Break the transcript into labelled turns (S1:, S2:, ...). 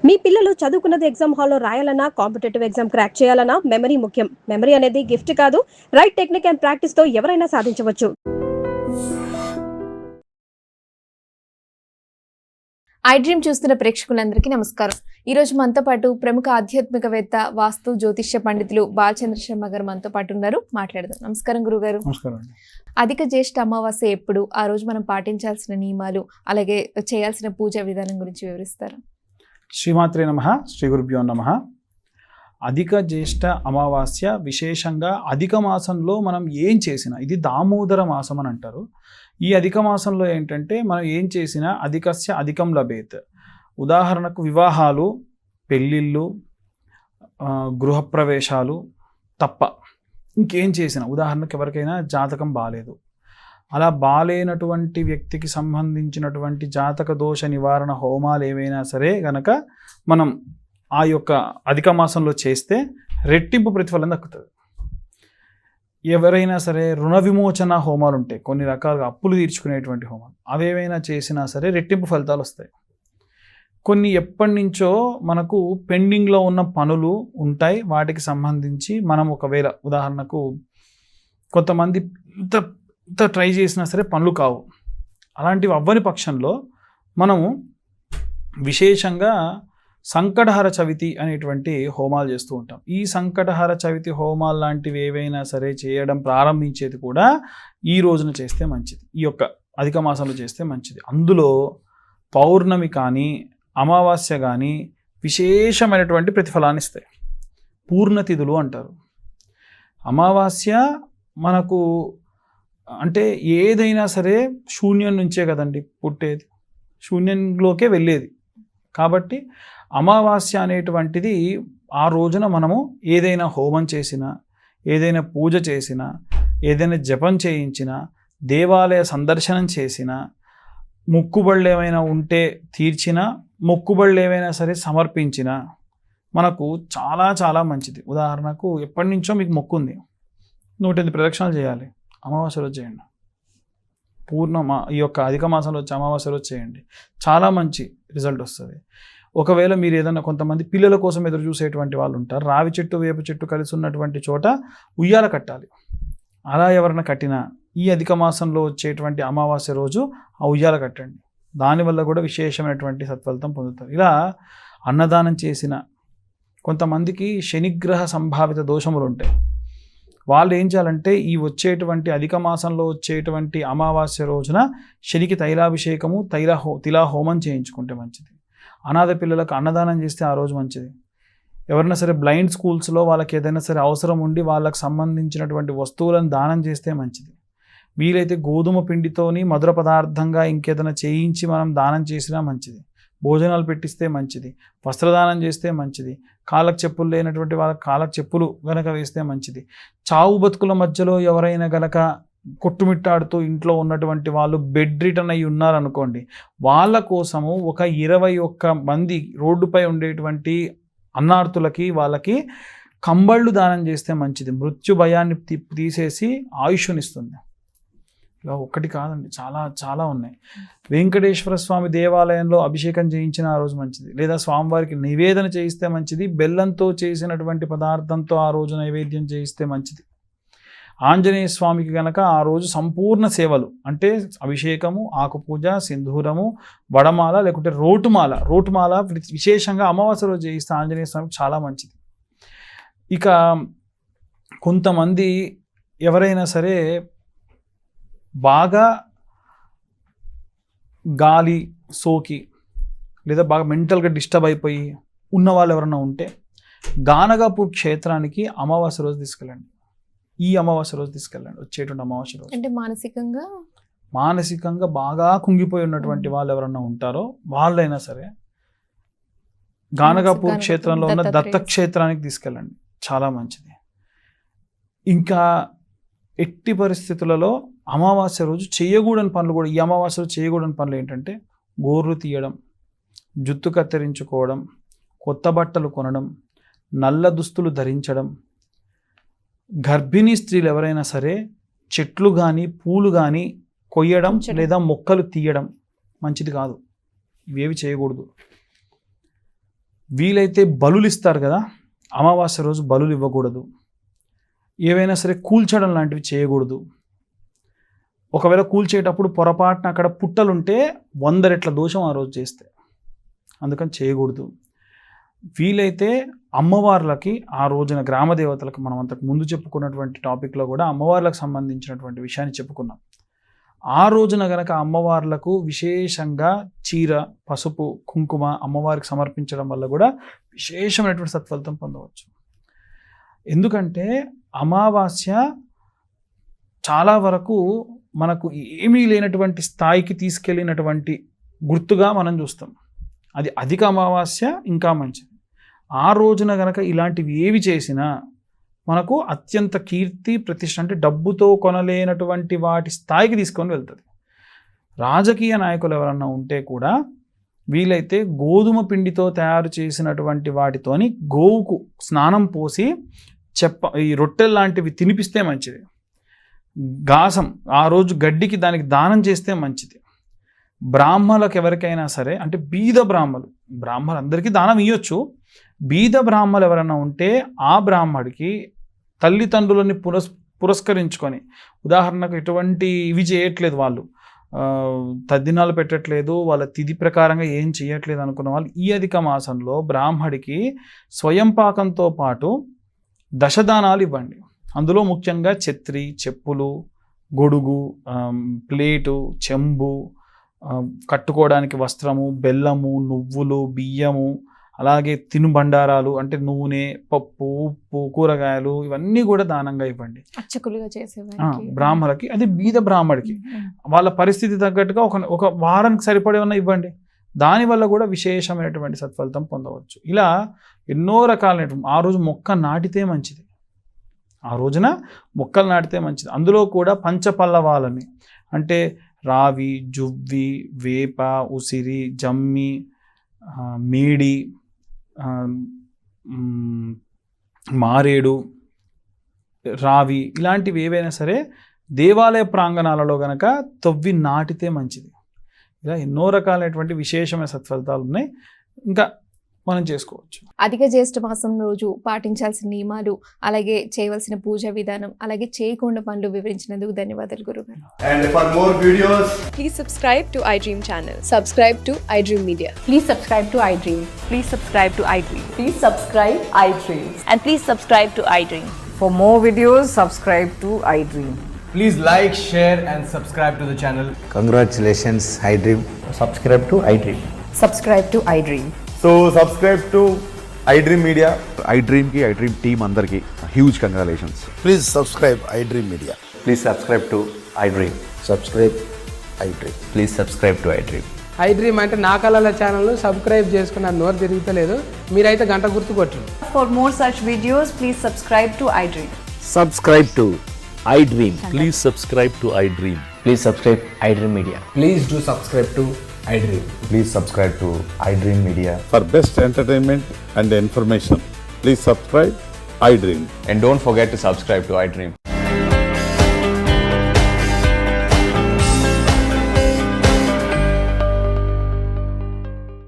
S1: మీ పిల్లలు చదువుకున్నది ఎగ్జామ్ హాల్లో రాయాలన్నా, కాంపిటేటివ్ ఎగ్జామ్ క్రాక్ చేయాలన్నా మెమరీ ముఖ్యం. మెమరీ అనేది గిఫ్ట్ కాదు, రైట్ టెక్నిక్ అండ్ ప్రాక్టీస్‌తో ఎవరైనా సాధించవచ్చు.
S2: ఐ డ్రీమ్ చూస్తున్న ప్రేక్షకులందరికీ నమస్కారం. ఈరోజు మనతో పాటు ప్రముఖ ఆధ్యాత్మికవేత్త, వాస్తు జ్యోతిష్య పండితులు బాలచంద్ర శర్మ గారు మనతో పాటు ఉన్నారు. మాట్లాడదాం. నమస్కారం గురుగారు.
S3: నమస్కారం.
S2: అధిక జ్యేష్ఠ అమావాస్య ఎప్పుడు, ఆ రోజు మనం పాటించాల్సిన నియమాలు, అలాగే చేయాల్సిన పూజా విధానం గురించి వివరిస్తారు?
S3: శ్రీమాత్రే నమః. శ్రీ గురుభ్యో నమః. అధిక జ్యేష్ఠ అమావాస్య విశేషంగా అధిక మాసంలో మనం ఏం చేసినా, ఇది దామోదర మాసం అని అంటారు. ఈ అధిక మాసంలో ఏంటంటే మనం ఏం చేసినా అధికస్య అధికం లభేత్. ఉదాహరణకు వివాహాలు, పెళ్ళిళ్ళు, గృహప్రవేశాలు తప్ప ఇంకేం చేసినా, ఉదాహరణకు ఎవరికైనా జాతకం బాలేదు, అలా బాలేనటువంటి వ్యక్తికి సంబంధించినటువంటి జాతక దోష నివారణ హోమాలు ఏవైనా సరే గనక మనం ఆ యొక్క అధిక మాసంలో చేస్తే రెట్టింపు ప్రతిఫలం దక్కుతుంది. ఎవరైనా సరే రుణ విమోచన హోమాలు ఉంటాయి, కొన్ని రకాలుగా అప్పులు తీర్చుకునేటువంటి హోమాలు, అవేవైనా చేసినా సరే రెట్టింపు ఫలితాలు వస్తాయి. కొన్ని ఎప్పటి నుంచో మనకు పెండింగ్లో ఉన్న పనులు ఉంటాయి, వాటికి సంబంధించి మనం ఒకవేళ ఉదాహరణకు కొంతమంది ఇంత ట్రై చేసినా సరే పనులు కావు, అలాంటివి అవ్వని పక్షంలో మనము విశేషంగా సంకటహర చవితి అనేటువంటి హోమాలు చేస్తూ ఉంటాం. ఈ సంకటహర చవితి హోమాలు లాంటివి ఏవైనా సరే చేయడం ప్రారంభించేది కూడా ఈ రోజున చేస్తే మంచిది, ఈ యొక్క అధిక మాసంలో చేస్తే మంచిది. అందులో పౌర్ణమి కానీ అమావాస్య కానీ విశేషమైనటువంటి ప్రతిఫలాన్ని ఇస్తాయి. పూర్ణతిథులు అంటారు. అమావాస్య మనకు అంటే ఏదైనా సరే శూన్యం నుంచే కదండి పుట్టేది, శూన్యంలోకే వెళ్ళేది. కాబట్టి అమావాస్య అనేటువంటిది ఆ రోజున మనము ఏదైనా హోమం చేసినా, ఏదైనా పూజ చేసినా, ఏదైనా జపం చేయించినా, దేవాలయ సందర్శనం చేసినా, మొక్కుబళ్ళు ఏమైనా ఉంటే తీర్చినా, మొక్కుబళ్ళు ఏమైనా సరే సమర్పించినా మనకు చాలా చాలా మంచిది. ఉదాహరణకు ఎప్పటి నుంచో మీకు మొక్కు ఉంది, 108 ప్రదక్షిణాలు చేయాలి, అమావాస్య రోజు చేయండి. ఈ యొక్క అధిక మాసంలో వచ్చి అమావాస్య రోజు చేయండి, చాలా మంచి రిజల్ట్ వస్తుంది. ఒకవేళ మీరు ఏదైనా కొంతమంది పిల్లల కోసం ఎదురు చూసేటువంటి వాళ్ళు ఉంటారు, రావి చెట్టు వేప చెట్టు కలిసి ఉన్నటువంటి చోట ఉయ్యాల కట్టాలి. అలా ఎవరైనా కట్టినా ఈ అధిక మాసంలో వచ్చేటువంటి అమావాస్య రోజు ఆ ఉయ్యాల కట్టండి, దానివల్ల కూడా విశేషమైనటువంటి సత్ఫలితం పొందుతారు. ఇలా అన్నదానం చేసిన కొంతమందికి శనిగ్రహ సంభావిత దోషములు ఉంటాయి, వాళ్ళు ఏం చేయాలంటే ఈ వచ్చేటువంటి అధిక మాసంలో వచ్చేటువంటి అమావాస్య రోజున శనికి తైలాభిషేకము, తిలా హోమం చేయించుకుంటే మంచిది. అనాథ పిల్లలకు అన్నదానం చేస్తే ఆ రోజు మంచిది. ఎవరైనా సరే బ్లైండ్ స్కూల్స్లో వాళ్ళకి ఏదైనా సరే అవసరం ఉండి వాళ్ళకి సంబంధించినటువంటి వస్తువులను దానం చేస్తే మంచిది. వీలైతే గోధుమ పిండితోని మధుర పదార్థంగా ఇంకేదైనా చేయించి మనం దానం చేసినా మంచిది. భోజనాలు పెట్టిస్తే మంచిది. వస్త్రదానం చేస్తే మంచిది. కాళ్ళకు చెప్పులు లేనటువంటి వాళ్ళకి కాళ్ళకు చెప్పులు గనక వేస్తే మంచిది. చావు బతుకుల మధ్యలో ఎవరైనా గనక కొట్టుమిట్టాడుతూ ఇంట్లో ఉన్నటువంటి వాళ్ళు బెడ్ రిటర్న్ అయ్యి ఉన్నారనుకోండి, వాళ్ళ కోసము ఒక 21 మంది రోడ్డుపై ఉండేటువంటి అన్నార్తులకి వాళ్ళకి కంబళ్ళు దానం చేస్తే మంచిది. మృత్యు భయాన్ని తీసేసి ఆయుష్నిస్తుంది. ఇలా ఒక్కటి కాదండి, చాలా చాలా ఉన్నాయి. వెంకటేశ్వర స్వామి దేవాలయంలో అభిషేకం చేయించిన ఆ రోజు మంచిది, లేదా స్వామివారికి నివేదన చేయిస్తే మంచిది. బెల్లంతో చేసినటువంటి పదార్థంతో ఆ రోజు నైవేద్యం చేయిస్తే మంచిది. ఆంజనేయ స్వామికి గనక ఆ రోజు సంపూర్ణ సేవలు అంటే అభిషేకము, ఆకుపూజ, సింధూరము, వడమాల లేకుంటే రోటుమాల విశేషంగా అమావాస్య రోజు చేయిస్తే ఆంజనేయ స్వామికి చాలా మంచిది. ఇక కొంతమంది ఎవరైనా సరే బాగా గాలి సోకి లేదా బాగా మెంటల్గా డిస్టర్బ్ అయిపోయి ఉన్న వాళ్ళు ఎవరైనా ఉంటే గానగాపూర్ క్షేత్రానికి అమావాస్య రోజు తీసుకెళ్ళండి. ఈ అమావాస్య రోజు తీసుకెళ్ళండి, వచ్చేటువంటి అమావాస్య రోజు. అంటే మానసికంగా బాగా కుంగిపోయి ఉన్నటువంటి వాళ్ళు ఎవరన్నా ఉంటారో వాళ్ళైనా సరే గానగాపూర్ క్షేత్రంలో ఉన్న దత్తక్షేత్రానికి తీసుకెళ్ళండి, చాలా మంచిది. ఇంకా ఎట్టి పరిస్థితులలో అమావాస్య రోజు చేయకూడని పనులు కూడా, ఈ అమావాస్య రోజు చేయకూడని పనులు ఏంటంటే గోర్లు తీయడం, జుత్తు కత్తిరించుకోవడం, కొత్త బట్టలు కొనడం, నల్ల దుస్తులు ధరించడం, గర్భిణీ స్త్రీలు ఎవరైనా సరే చెట్లు కానీ పూలు కానీ కొయ్యడం లేదా మొక్కలు తీయడం మంచిది కాదు. ఇవేవి చేయకూడదు. వీలైతే బలులు ఇస్తారు కదా, అమావాస్య రోజు బలులు ఇవ్వకూడదు. ఏవైనా సరే కూల్చడం లాంటివి చేయకూడదు. ఒకవేళ కూల్చేటప్పుడు పొరపాటున అక్కడ పుట్టలుంటే 100 రెట్ల దోషం ఆ రోజు చేస్తే, అందుకని చేయకూడదు. వీలైతే అమ్మవార్లకి ఆ రోజున గ్రామ దేవతలకు, మనం అంతకు ముందు చెప్పుకున్నటువంటి టాపిక్లో కూడా అమ్మవార్లకు సంబంధించినటువంటి విషయాన్ని చెప్పుకున్నాం. ఆ రోజున గనక అమ్మవార్లకు విశేషంగా చీర, పసుపు, కుంకుమ అమ్మవారికి సమర్పించడం వల్ల కూడా విశేషమైనటువంటి సత్ఫలితం పొందవచ్చు. ఎందుకంటే అమావాస్య చాలా వరకు మనకు ఏమీ లేనటువంటి స్థాయికి తీసుకెళ్ళినటువంటి గుర్తుగా మనం చూస్తాం. అది అధిక అమావాస్య ఇంకా మంచిది. ఆ రోజున గనక ఇలాంటివి ఏవి చేసినా మనకు అత్యంత కీర్తి, ప్రతిష్ట, అంటే డబ్బుతో కొనలేనటువంటి వాటి స్థాయికి తీసుకొని వెళ్తుంది. రాజకీయ నాయకులు ఎవరన్నా ఉంటే కూడా వీలైతే గోధుమ పిండితో తయారు చేసినటువంటి వాటితోని గోవుకు స్నానం పోసి ఈ రొట్టెలు లాంటివి తినిపిస్తే మంచిది. గాసం ఆ రోజు గడ్డికి దానికి దానం చేస్తే మంచిది. బ్రాహ్మణులకు ఎవరికైనా సరే, అంటే బీద బ్రాహ్మణులు అందరికీ దానం ఇవ్వచ్చు. బీద బ్రాహ్మణులు ఎవరైనా ఉంటే ఆ బ్రాహ్మడికి తల్లిదండ్రులని పురస్కరించుకొని, ఉదాహరణకు ఎటువంటి ఇవి చేయట్లేదు, వాళ్ళు తద్దినాలు పెట్టట్లేదు, వాళ్ళ తిథి ప్రకారంగా ఏం చేయట్లేదు అనుకున్న వాళ్ళు ఈ అధిక మాసంలో బ్రాహ్మడికి స్వయం పాకంతో పాటు దశదానాలు ఇవ్వండి. అందులో ముఖ్యంగా ఛత్రి, చెప్పులు, గొడుగు, ప్లేటు, చెంబు, కట్టుకోవడానికి వస్త్రము, బెల్లము, నువ్వులు, బియ్యము, అలాగే తినుబండారాలు అంటే నూనె, పప్పు, ఉప్పు, కూరగాయలు, ఇవన్నీ కూడా దానంగా ఇవ్వండి బ్రాహ్మణులకి. అది బీద బ్రాహ్మడికి వాళ్ళ పరిస్థితి తగ్గట్టుగా ఒక వారానికి సరిపడే ఉన్న ఇవ్వండి. దానివల్ల కూడా విశేషమైనటువంటి సత్ఫలితం పొందవచ్చు. ఇలా ఎన్నో రకాలైనటువంటి, ఆ రోజు మొక్క నాటితే మంచిది. ఆ రోజున మొక్కలు నాటితే మంచిది. అందులో కూడా పంచపల్లవాలని, అంటే రావి, జువ్వి, వేప, ఉసిరి, జమ్మి, మేడి, మారేడు, రావి, ఇలాంటివి ఏవైనా సరే దేవాలయ ప్రాంగణాలలో గనక తవ్వి నాటితే మంచిది. ఇలా ఎన్నో రకాలైనటువంటి విశేషమైన సత్ఫలితాలు ఉన్నాయి, ఇంకా మనం చేసుకోవచ్చు.
S2: అధిక జ్యేష్ఠ మాసం రోజు పాటించాల్సిన నియమాలు, అలాగే చేయవలసిన పూజ విధానం, అలాగే చేయకుండా పనులు వివరించినందుకు ధన్యవాదాలు గురుగారు.
S4: And for more videos,
S5: please subscribe to iDream channel.
S6: Subscribe to iDream Media.
S7: Please subscribe to iDream.
S5: Please subscribe to iDream.
S7: Please subscribe iDream.
S5: And please subscribe to iDream.
S7: For more videos, subscribe to iDream.
S4: please like, share and subscribe to the channel.
S8: Congratulations, iDream.
S9: Subscribe to iDream.
S7: Subscribe to iDream.
S4: So subscribe to iDream Media.
S10: iDream ki iDream team andarki huge congratulations.
S8: Please subscribe iDream Media.
S9: Please subscribe to iDream.
S8: Subscribe iDream.
S9: Please subscribe to iDream.
S11: iDream అంటే నా కళల ఛానల్ను subscribe చేసుకున్న నోరు తిరుగుతలేదు, మీరైతే గంట గుర్తు కొట్టండి.
S7: For more such videos, please subscribe to iDream.
S9: Subscribe to iDream.
S12: Please subscribe to iDream.
S9: Please subscribe iDream Media.
S4: Please do subscribe to iDream.
S10: Please subscribe to iDream Media.
S12: For best entertainment and information, please subscribe iDream.
S9: And don't forget to subscribe to iDream.